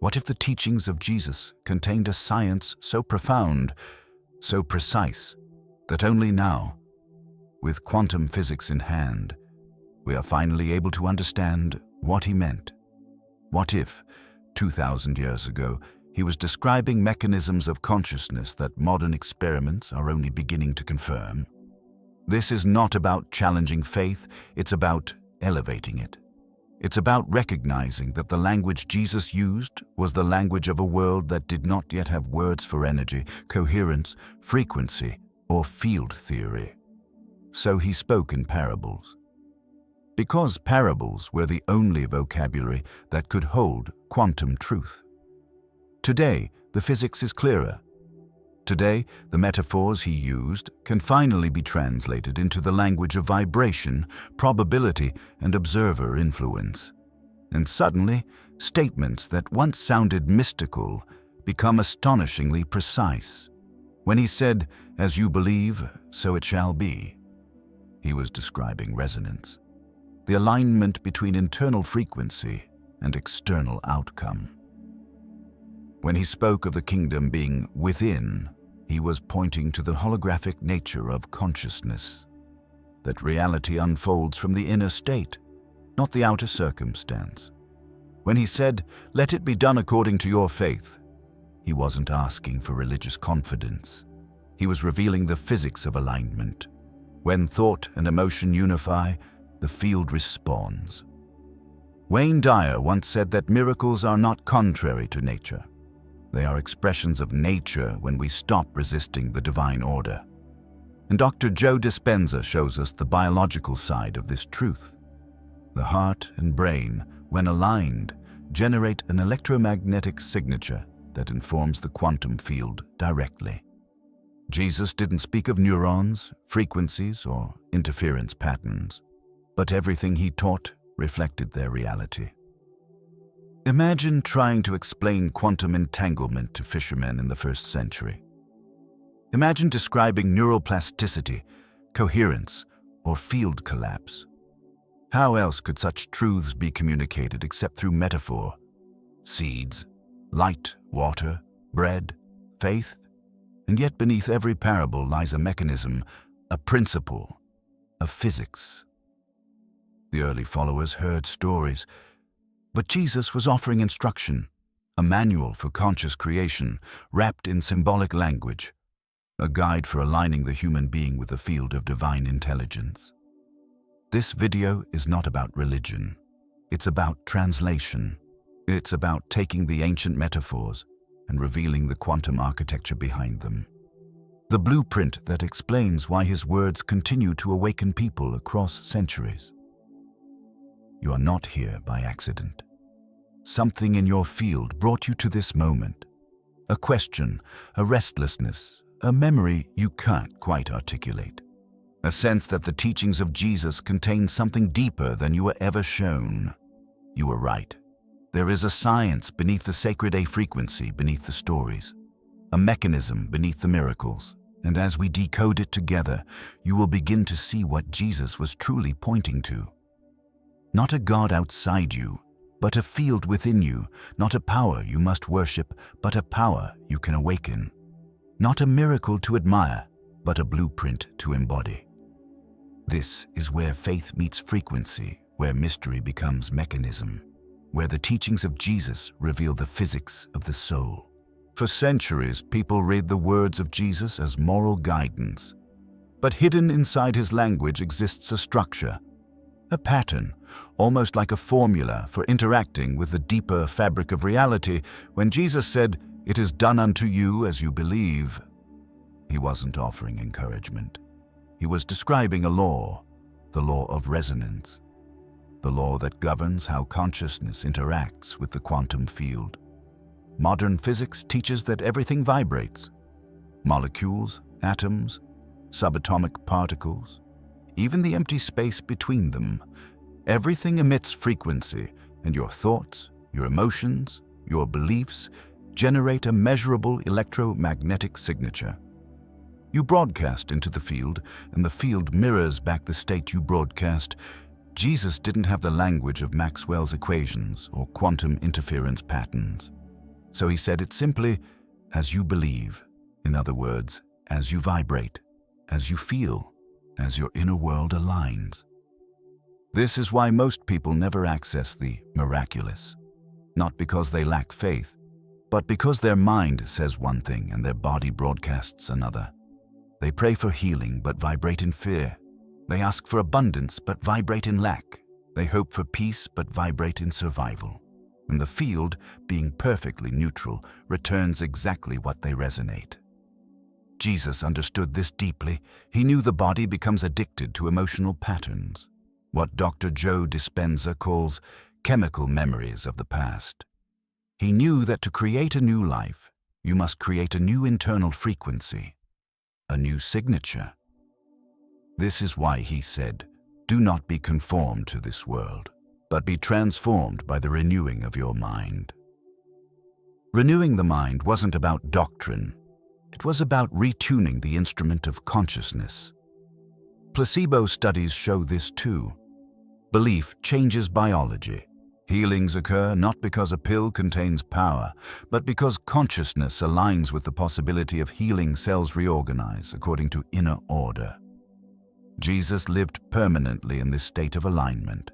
What if the teachings of Jesus contained a science so profound, so precise, that only now, with quantum physics in hand, we are finally able to understand what he meant? What if, 2,000 years ago, he was describing mechanisms of consciousness that modern experiments are only beginning to confirm? This is not about challenging faith, it's about elevating it. It's about recognizing that the language Jesus used was the language of a world that did not yet have words for energy, coherence, frequency, or field theory. So he spoke in parables. Because parables were the only vocabulary that could hold quantum truth. Today, the physics is clearer. Today, the metaphors he used can finally be translated into the language of vibration, probability, and observer influence. And suddenly, statements that once sounded mystical become astonishingly precise. When he said, "As you believe, so it shall be," he was describing resonance, the alignment between internal frequency and external outcome. When he spoke of the kingdom being within, he was pointing to the holographic nature of consciousness, that reality unfolds from the inner state, not the outer circumstance. When he said, "Let it be done according to your faith," he wasn't asking for religious confidence. He was revealing the physics of alignment. When thought and emotion unify, the field responds. Dyer once said that miracles are not contrary to nature. They are expressions of nature when we stop resisting the divine order. And Dr. Joe Dispenza shows us the biological side of this truth. The heart and brain, when aligned, generate an electromagnetic signature that informs the quantum field directly. Jesus didn't speak of neurons, frequencies, or interference patterns, but everything he taught reflected their reality. Imagine trying to explain quantum entanglement to fishermen in the 1st century. Imagine describing neural plasticity, coherence, or field collapse. How else could such truths be communicated except through metaphor? Seeds, light, water, bread, faith, and yet beneath every parable lies a mechanism, a principle, a physics. The early followers heard stories, but Jesus was offering instruction, a manual for conscious creation wrapped in symbolic language, a guide for aligning the human being with the field of divine intelligence. This video is not about religion. It's about translation. It's about taking the ancient metaphors and revealing the quantum architecture behind them. The blueprint that explains why his words continue to awaken people across centuries. You are not here by accident. Something in your field brought you to this moment. A question, a restlessness, a memory you can't quite articulate. A sense that the teachings of Jesus contain something deeper than you were ever shown. You were right. There is a science beneath the sacred frequency, beneath the stories. A mechanism beneath the miracles. And as we decode it together, you will begin to see what Jesus was truly pointing to. Not a God outside you, but a field within you, not a power you must worship, but a power you can awaken. Not a miracle to admire, but a blueprint to embody. This is where faith meets frequency, where mystery becomes mechanism, where the teachings of Jesus reveal the physics of the soul. For centuries, people read the words of Jesus as moral guidance, but hidden inside his language exists a structure, a pattern, almost like a formula for interacting with the deeper fabric of reality. When Jesus said, "It is done unto you as you believe," he wasn't offering encouragement. He was describing a law, the law of resonance, the law that governs how consciousness interacts with the quantum field. Modern physics teaches that everything vibrates. Molecules, atoms, subatomic particles, even the empty space between them. Everything emits frequency, and your thoughts, your emotions, your beliefs generate a measurable electromagnetic signature. You broadcast into the field, and the field mirrors back the state you broadcast. Jesus didn't have the language of Maxwell's equations or quantum interference patterns. So he said it simply, as you believe. In other words, as you vibrate, as you feel, as your inner world aligns. This is why most people never access the miraculous. Not because they lack faith, but because their mind says one thing and their body broadcasts another. They pray for healing but vibrate in fear. They ask for abundance but vibrate in lack. They hope for peace but vibrate in survival. And the field, being perfectly neutral, returns exactly what they resonate. Jesus understood this deeply. He knew the body becomes addicted to emotional patterns, what Dr. Joe Dispenza calls chemical memories of the past. He knew that to create a new life, you must create a new internal frequency, a new signature. This is why he said, "Do not be conformed to this world, but be transformed by the renewing of your mind." Renewing the mind wasn't about doctrine. It was about retuning the instrument of consciousness. Placebo studies show this too. Belief changes biology. Healings occur not because a pill contains power, but because consciousness aligns with the possibility of healing cells reorganize according to inner order. Jesus lived permanently in this state of alignment.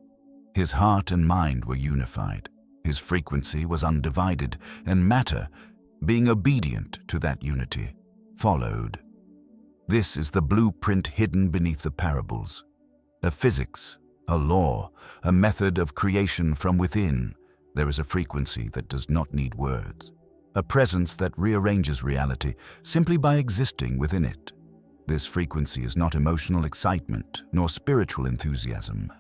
His heart and mind were unified. His frequency was undivided, and matter, being obedient to that unity, followed. This is the blueprint hidden beneath the parables. A physics, a law, a method of creation from within. There is a frequency that does not need words. A presence that rearranges reality simply by existing within it. This frequency is not emotional excitement nor spiritual enthusiasm.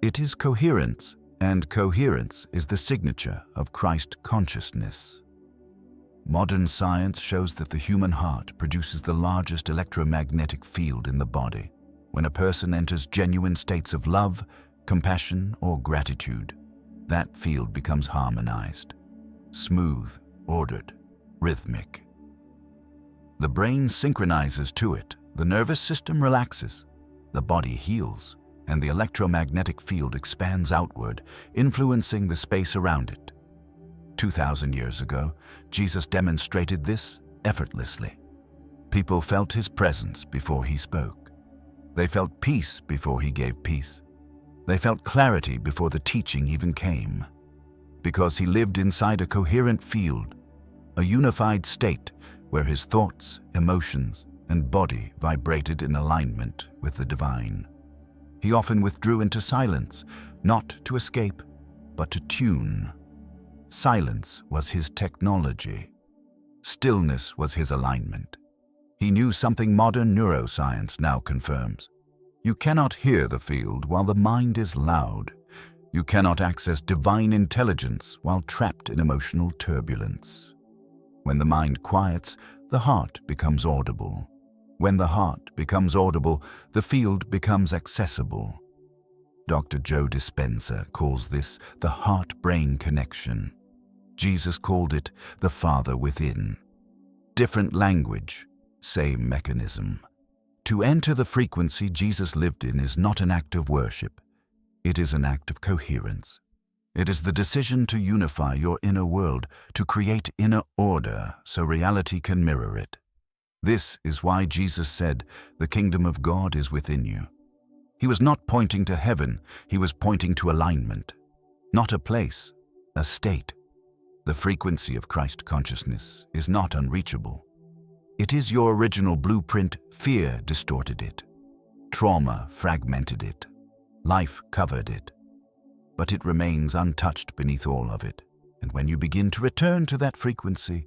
It is coherence, and coherence is the signature of Christ consciousness. Modern science shows that the human heart produces the largest electromagnetic field in the body. When a person enters genuine states of love, compassion, or gratitude, that field becomes harmonized, smooth, ordered, rhythmic. The brain synchronizes to it, the nervous system relaxes, the body heals, and the electromagnetic field expands outward, influencing the space around it. 2,000 years ago, Jesus demonstrated this effortlessly. People felt his presence before he spoke. They felt peace before he gave peace. They felt clarity before the teaching even came. Because he lived inside a coherent field, a unified state where his thoughts, emotions, and body vibrated in alignment with the divine. He often withdrew into silence, not to escape, but to tune. Silence was his technology. Stillness was his alignment. He knew something modern neuroscience now confirms. You cannot hear the field while the mind is loud. You cannot access divine intelligence while trapped in emotional turbulence. When the mind quiets, the heart becomes audible. When the heart becomes audible, the field becomes accessible. Dr. Joe Dispenza calls this the heart-brain connection. Jesus called it the Father within. Different language, same mechanism. To enter the frequency Jesus lived in is not an act of worship. It is an act of coherence. It is the decision to unify your inner world, to create inner order so reality can mirror it. This is why Jesus said, "The kingdom of God is within you." He was not pointing to heaven, he was pointing to alignment. Not a place, a state. The frequency of Christ consciousness is not unreachable. It is your original blueprint. Fear distorted it. Trauma fragmented it. Life covered it. But it remains untouched beneath all of it. And when you begin to return to that frequency,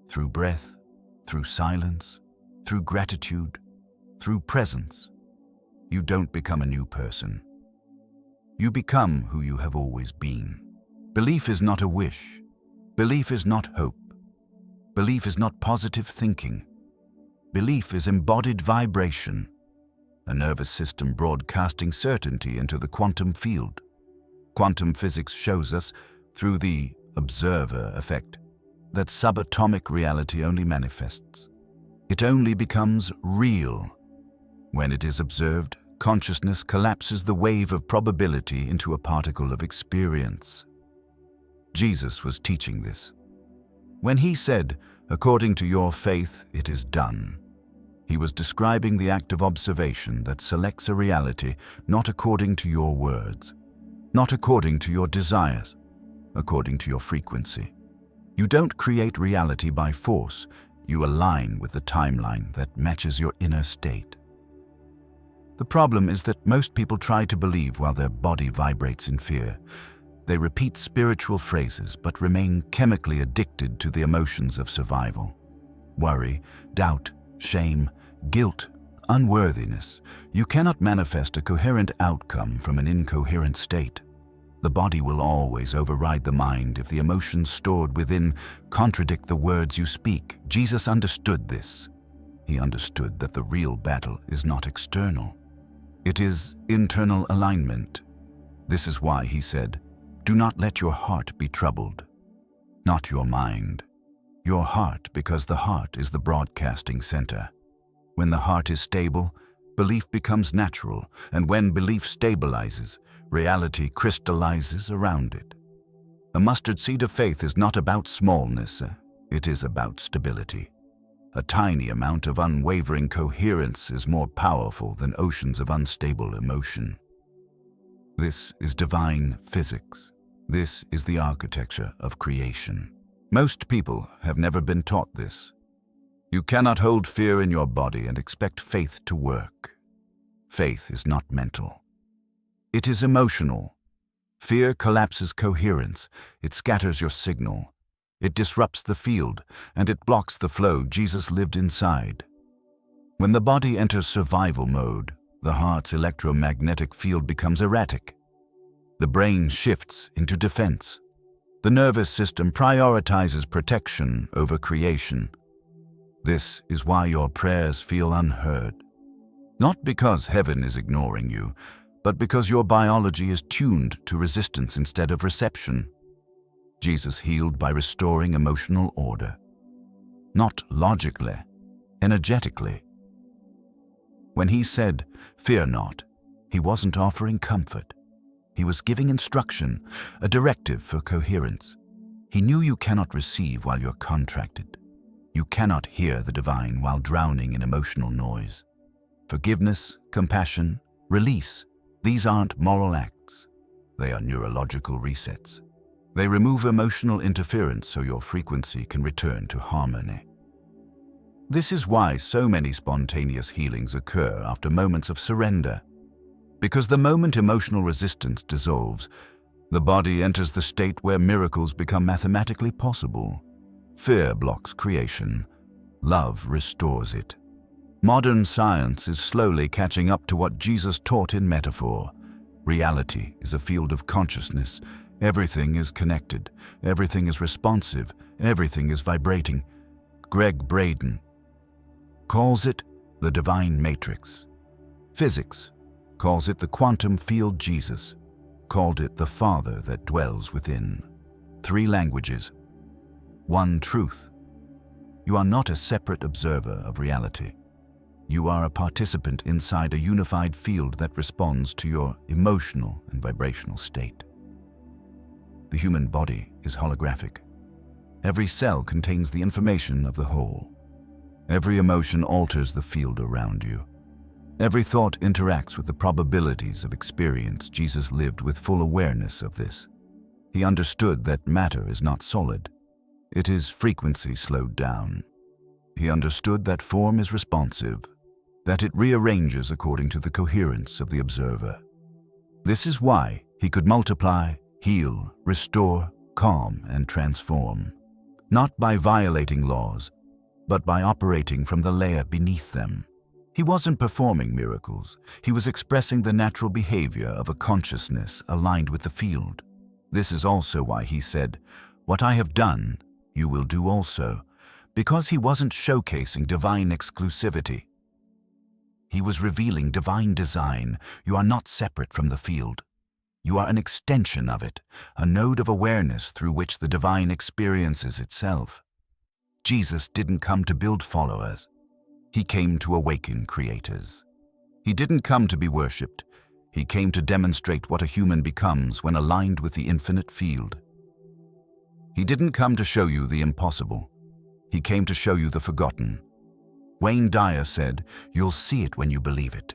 through breath, through silence, through gratitude, through presence, you don't become a new person. You become who you have always been. Belief is not a wish. Belief is not hope. Belief is not positive thinking. Belief is embodied vibration, a nervous system broadcasting certainty into the quantum field. Quantum physics shows us, through the observer effect, that subatomic reality only manifests. It only becomes real. When it is observed, consciousness collapses the wave of probability into a particle of experience. Jesus was teaching this. When he said, "According to your faith, it is done," he was describing the act of observation that selects a reality not according to your words, not according to your desires, according to your frequency. You don't create reality by force, you align with the timeline that matches your inner state. The problem is that most people try to believe while their body vibrates in fear. They repeat spiritual phrases but remain chemically addicted to the emotions of survival. Worry, doubt, shame, guilt, unworthiness. You cannot manifest a coherent outcome from an incoherent state. The body will always override the mind if the emotions stored within contradict the words you speak. Jesus understood this. He understood that the real battle is not external. It is internal alignment. This is why he said, "Do not let your heart be troubled." Not your mind. Your heart, because the heart is the broadcasting center. When the heart is stable, belief becomes natural, and when belief stabilizes, reality crystallizes around it. A mustard seed of faith is not about smallness, it is about stability. A tiny amount of unwavering coherence is more powerful than oceans of unstable emotion. This is divine physics. This is the architecture of creation. Most people have never been taught this. You cannot hold fear in your body and expect faith to work. Faith is not mental. It is emotional. Fear collapses coherence. It scatters your signal. It disrupts the field, and it blocks the flow Jesus lived inside. When the body enters survival mode, the heart's electromagnetic field becomes erratic. The brain shifts into defense. The nervous system prioritizes protection over creation. This is why your prayers feel unheard. Not because heaven is ignoring you, but because your biology is tuned to resistance instead of reception. Jesus healed by restoring emotional order. Not logically, energetically. When he said, "Fear not," he wasn't offering comfort. He was giving instruction, a directive for coherence. He knew you cannot receive while you're contracted. You cannot hear the divine while drowning in emotional noise. Forgiveness, compassion, release, these aren't moral acts. They are neurological resets. They remove emotional interference so your frequency can return to harmony. This is why so many spontaneous healings occur after moments of surrender. Because the moment emotional resistance dissolves, the body enters the state where miracles become mathematically possible. Fear blocks creation. Love restores it. Modern science is slowly catching up to what Jesus taught in metaphor. Reality is a field of consciousness. Everything is connected. Everything is responsive. Everything is vibrating. Gregg Braden calls it the divine matrix. Physics calls it the quantum field. Jesus called it the Father that dwells within. 3 languages. 1 truth. You are not a separate observer of reality. You are a participant inside a unified field that responds to your emotional and vibrational state. The human body is holographic. Every cell contains the information of the whole. Every emotion alters the field around you. Every thought interacts with the probabilities of experience. Jesus lived with full awareness of this. He understood that matter is not solid. It is frequency slowed down. He understood that form is responsive, that it rearranges according to the coherence of the observer. This is why he could multiply, heal, restore, calm, and transform, not by violating laws, but by operating from the layer beneath them. He wasn't performing miracles. He was expressing the natural behavior of a consciousness aligned with the field. This is also why he said, "What I have done, you will do also," because he wasn't showcasing divine exclusivity. He was revealing divine design. You are not separate from the field. You are an extension of it, a node of awareness through which the divine experiences itself. Jesus didn't come to build followers. He came to awaken creators. He didn't come to be worshipped. He came to demonstrate what a human becomes when aligned with the infinite field. He didn't come to show you the impossible. He came to show you the forgotten. Wayne Dyer said, "You'll see it when you believe it."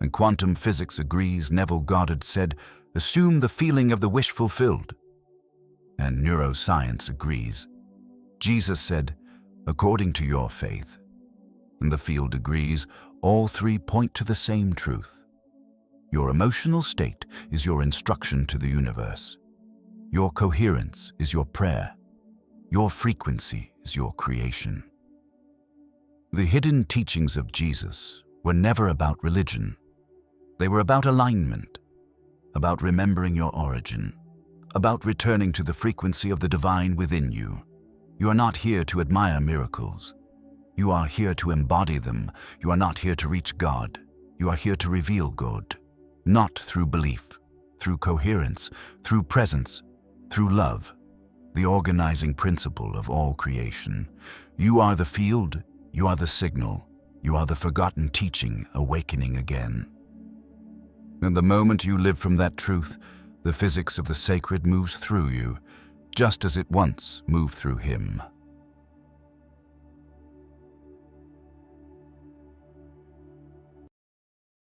And quantum physics agrees. Neville Goddard said, "Assume the feeling of the wish fulfilled." And neuroscience agrees. Jesus said, "According to your faith." And the field agrees. All three point to the same truth. Your emotional state is your instruction to the universe. Your coherence is your prayer. Your frequency is your creation. The hidden teachings of Jesus were never about religion. They were about alignment, about remembering your origin, about returning to the frequency of the divine within you. You are not here to admire miracles. You are here to embody them. You are not here to reach God. You are here to reveal God, not through belief, through coherence, through presence, through love, the organizing principle of all creation. You are the field, you are the signal, you are the forgotten teaching awakening again. And the moment you live from that truth, the physics of the sacred moves through you, just as it once moved through him.